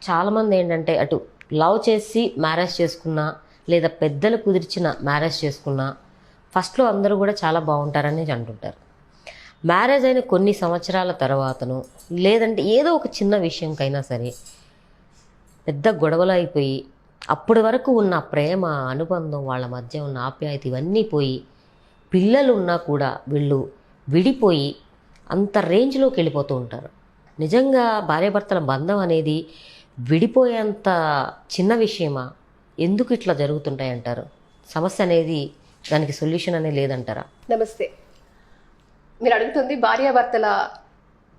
చాలామంది ఏంటంటే అటు లవ్ చేసి మ్యారేజ్ చేసుకున్నా లేదా పెద్దలు కుదిర్చిన మ్యారేజ్ చేసుకున్నా ఫస్ట్లో అందరూ కూడా చాలా బాగుంటారని అంటుంటారు. మ్యారేజ్ అయిన కొన్ని సంవత్సరాల తర్వాతను లేదంటే ఏదో ఒక చిన్న విషయంకైనా సరే పెద్ద గొడవలు అయిపోయి అప్పటి వరకు ఉన్న ప్రేమ అనుబంధం వాళ్ళ మధ్య ఉన్న ఆప్యాయత ఇవన్నీ పోయి పిల్లలు ఉన్నా కూడా వీళ్ళు విడిపోయి అంత రేంజ్లోకి వెళ్ళిపోతూ ఉంటారు. నిజంగా భార్యాభర్తల బంధం అనేది విడిపోయేంత చిన్న విషయమా? ఎందుకు ఇట్లా జరుగుతుంటాయంటారు? సమస్య అనేది దానికి సొల్యూషన్ అనేది లేదంటారా? నమస్తే. మీరు అడుగుతుంది భార్యాభర్తల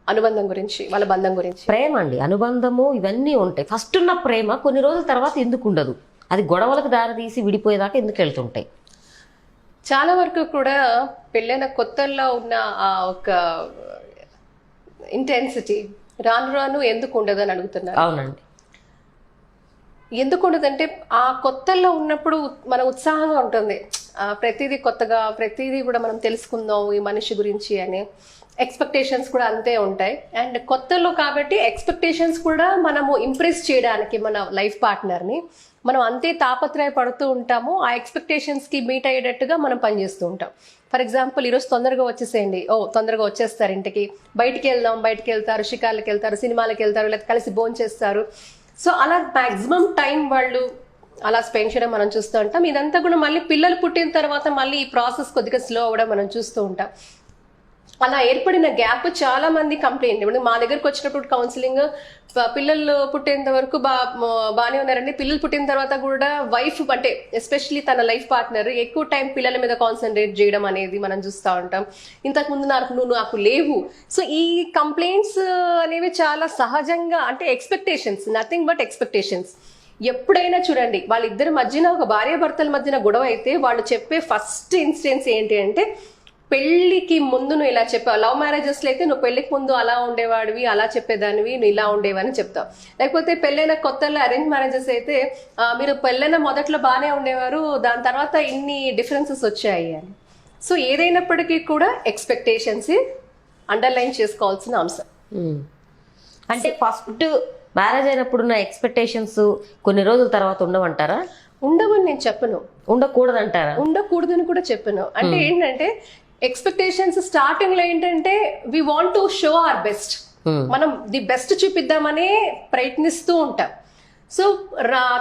అనుబంధం గురించి, వాళ్ళ బంధం గురించి. ప్రేమ అండి, అనుబంధము ఇవన్నీ ఉంటాయి. ఫస్ట్ ఉన్న ప్రేమ కొన్ని రోజుల తర్వాత ఎందుకు ఉండదు? అది గొడవలకు దారితీసి విడిపోయేదాకా ఎందుకు వెళ్తుంటాయి? చాలా వరకు కూడా పెళ్ళైన కొత్తల్లో ఉన్న ఆ ఒక ఇంటెన్సిటీ రాను రాను ఎందుకు ఉండదు అని అడుగుతున్నారు. అవునండి. ఎందుకు ఉండదంటే ఆ కొత్తల్లో ఉన్నప్పుడు మన ఉత్సాహంగా ఉంటుంది. ప్రతిదీ కొత్తగా, ప్రతిదీ కూడా మనం తెలుసుకుందాం ఈ మనిషి గురించి అని ఎక్స్పెక్టేషన్స్ కూడా అంతే ఉంటాయి. అండ్ కొత్తలో కాబట్టి ఎక్స్పెక్టేషన్స్ కూడా మనము ఇంప్రెస్ చేయడానికి మన లైఫ్ పార్ట్నర్ని మనం అంతే తాపత్రయపడుతూ ఉంటాము. ఆ ఎక్స్పెక్టేషన్స్కి మీట్ అయ్యేటట్టుగా మనం పనిచేస్తూ ఉంటాం. ఫర్ ఎగ్జాంపుల్, ఈరోజు తొందరగా వచ్చేసేయండి, తొందరగా వచ్చేస్తారు ఇంటికి, బయటికి వెళ్తారు, షికార్లకు వెళ్తారు, సినిమాలకు వెళ్తారు, లేదా కలిసి భోజనం చేస్తారు. సో అలా మ్యాక్సిమం టైం వాళ్ళు అలా స్పెండ్ చేయడం మనం చూస్తూ ఉంటాం. ఇదంతా కూడా మళ్ళీ పిల్లలు పుట్టిన తర్వాత మళ్ళీ ఈ ప్రాసెస్ కొద్దిగా స్లో అవ్వడం మనం చూస్తూ ఉంటాం. అలా ఏర్పడిన గ్యాప్ చాలా మంది కంప్లైంట్. ఇప్పుడు మా దగ్గరకు వచ్చినప్పుడు కౌన్సిలింగ్, పిల్లలు పుట్టేంత వరకు బాగానే ఉన్నారండి, పిల్లలు పుట్టిన తర్వాత కూడా వైఫ్ అంటే ఎస్పెషలీ తన లైఫ్ పార్ట్నర్ ఎక్కువ టైం పిల్లల మీద కాన్సన్ట్రేట్ చేయడం అనేది మనం చూస్తూ ఉంటాం. ఇంతకుముందు నాకు లేవు. సో ఈ కంప్లైంట్స్ అనేవి చాలా సహజంగా, అంటే ఎక్స్పెక్టేషన్స్, నథింగ్ బట్ ఎక్స్పెక్టేషన్స్. ఎప్పుడైనా చూడండి, వాళ్ళిద్దరి మధ్యన ఒక భార్యాభర్తల మధ్యన గొడవ అయితే వాళ్ళు చెప్పే ఫస్ట్ ఇన్సిడెన్స్ ఏంటి అంటే, పెళ్లికి ముందు నువ్వు ఇలా చెప్పావు. లవ్ మ్యారేజెస్లో అయితే నువ్వు పెళ్లికి ముందు అలా ఉండేవాడివి, అలా చెప్పేదానివి, నువ్వు ఇలా ఉండేవని చెప్తావు. లేకపోతే పెళ్ళైన కొత్తలో అరేంజ్ మ్యారేజెస్ అయితే మీరు పెళ్ళైన మొదట్లో బాగానే ఉండేవారు, దాని తర్వాత ఇన్ని డిఫరెన్సెస్ వచ్చాయి అని. సో ఏదైనప్పటికీ కూడా ఎక్స్పెక్టేషన్స్ అండర్లైన్ చేసుకోవాల్సిన అంశం. అంటే ఫస్ట్ మ్యారేజ్ అయినప్పుడు ఉన్న ఎక్స్పెక్టేషన్స్ కొన్ని రోజుల తర్వాత ఉండవంటారా? ఉండవని నేను చెప్పను. ఉండకూడదంటారా? ఉండకూడదని కూడా చెప్పను. అంటే ఏంటంటే ఎక్స్పెక్టేషన్స్ స్టార్టింగ్ లో ఏంటంటే we want to show our best, మనం ది బెస్ట్ చూపిద్దామని ప్రయత్నిస్తూ ఉంటాం. సో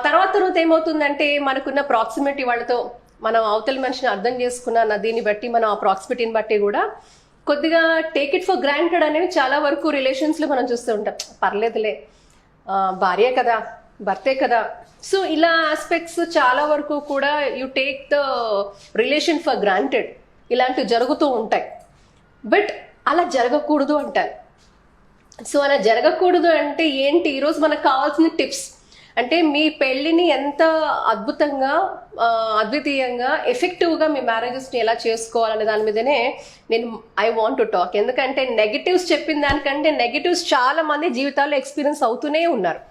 తర్వాత ఏమవుతుందంటే మనకున్న ప్రాక్సిమిటీ వాళ్ళతో మనం అవతల మనిషిని అర్థం చేసుకున్న దీన్ని బట్టి, మనం ఆ ప్రాక్సిమిటీని బట్టి కూడా కొద్దిగా టేక్ ఇట్ ఫర్ గ్రాంటెడ్ అనేవి చాలా వరకు రిలేషన్స్ లో మనం చూస్తూ ఉంటాం. పర్లేదులే, భార్యే కదా, భర్తే కదా. సో ఇలా ఆస్పెక్ట్స్ చాలా వరకు కూడా you take the relation for granted, ఇలాంటివి జరుగుతూ ఉంటాయి. బట్ అలా జరగకూడదు అంటారు. సో అలా జరగకూడదు అంటే ఏంటి? ఈరోజు మనకు కావాల్సిన టిప్స్ అంటే, మీ పెళ్ళిని ఎంత అద్భుతంగా, అద్వితీయంగా, ఎఫెక్టివ్గా మీ మ్యారేజెస్ని ఎలా చేసుకోవాలనే దాని మీదనే నేను ఐ వాంట్ టు టాక్. ఎందుకంటే నెగిటివ్స్ చెప్పిన దానికంటే నెగిటివ్స్ చాలా మంది జీవితాల్లో ఎక్స్పీరియన్స్ అవుతూనే ఉన్నారు.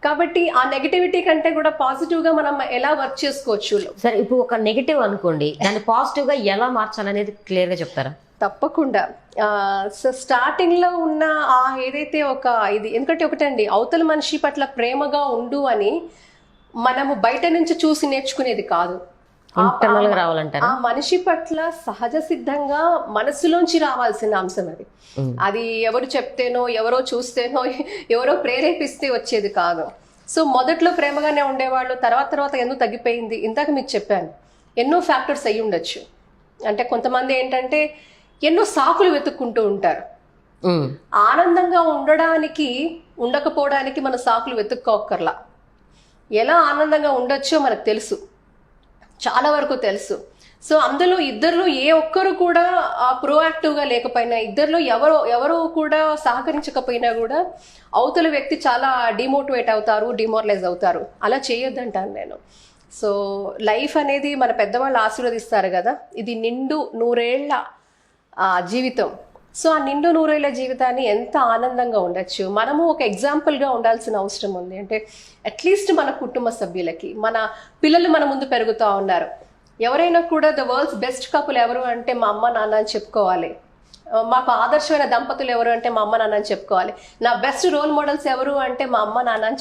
కాబట్టి ఆ నెగిటివిటీ కంటే కూడా పాజిటివ్ గా మనం ఎలా వర్క్ చేసుకోవచ్చు. సరే, ఇప్పుడు ఒక నెగిటివ్ అనుకోండి, దాన్ని పాజిటివ్ గా ఎలా మార్చాలనేది క్లియర్ గా చెప్తారా? తప్పకుండా. సో స్టార్టింగ్ లో ఉన్న ఏదైతే ఒక ఇది, ఎందుకంటే ఒకటండి, అవతల మనిషి పట్ల ప్రేమగా ఉండు అని మనము బయట నుంచి చూసి నేర్చుకునేది కాదు. రావాలంటారా? ఆ మనిషి పట్ల సహజ సిద్ధంగా మనసులోంచి రావాల్సిన అంశం అది. అది ఎవరు చెప్తేనో, ఎవరో చూస్తేనో, ఎవరో ప్రేరేపిస్తే వచ్చేది కాదు. సో మొదట్లో ప్రేమగానే ఉండేవాళ్ళు, తర్వాత ఎందుకు తగ్గిపోయింది? ఇందాక మీకు చెప్పాను, ఎన్నో ఫ్యాక్టర్స్ అయ్యి ఉండొచ్చు. అంటే కొంతమంది ఏంటంటే ఎన్నో సాకులు వెతుక్కుంటూ ఉంటారు. ఆనందంగా ఉండడానికి, ఉండకపోవడానికి మన సాకులు వెతుక్కోక్కర్లా. ఎలా ఆనందంగా ఉండొచ్చో మనకు తెలుసు, చాలా వరకు తెలుసు. సో అందులో ఇద్దరిలో ఏ ఒక్కరు కూడా ప్రోయాక్టివ్గా లేకపోయినా, ఇద్దరిలో ఎవరో కూడా సహకరించకపోయినా కూడా అవతల వ్యక్తి చాలా డిమోటివేట్ అవుతారు, డిమోరలైజ్ అవుతారు. అలా చేయొద్దంటాను నేను. సో లైఫ్ అనేది మన పెద్దవాళ్ళు ఆశీర్వదిస్తారు కదా, ఇది నిండు నూరేళ్ల జీవితం. సో ఆ నిండు నూరేళ్ల జీవితాన్ని ఎంత ఆనందంగా ఉండొచ్చు. మనము ఒక ఎగ్జాంపుల్గా ఉండాల్సిన అవసరం ఉంది. అంటే అట్లీస్ట్ మన కుటుంబ సభ్యులకి, మన పిల్లలు మన ముందు పెరుగుతూ ఉన్నారు. ఎవరైనా కూడా ద వరల్డ్స్ బెస్ట్ కపుల్ ఎవరు అంటే మా అమ్మ నాన్న అని చెప్పుకోవాలి. మాకు ఆదర్శమైన దంపతులు ఎవరు అంటే మా అమ్మ నాన్న అని చెప్పుకోవాలి. నా బెస్ట్ రోల్ మోడల్స్ ఎవరు అంటే మా అమ్మ నాన్న అని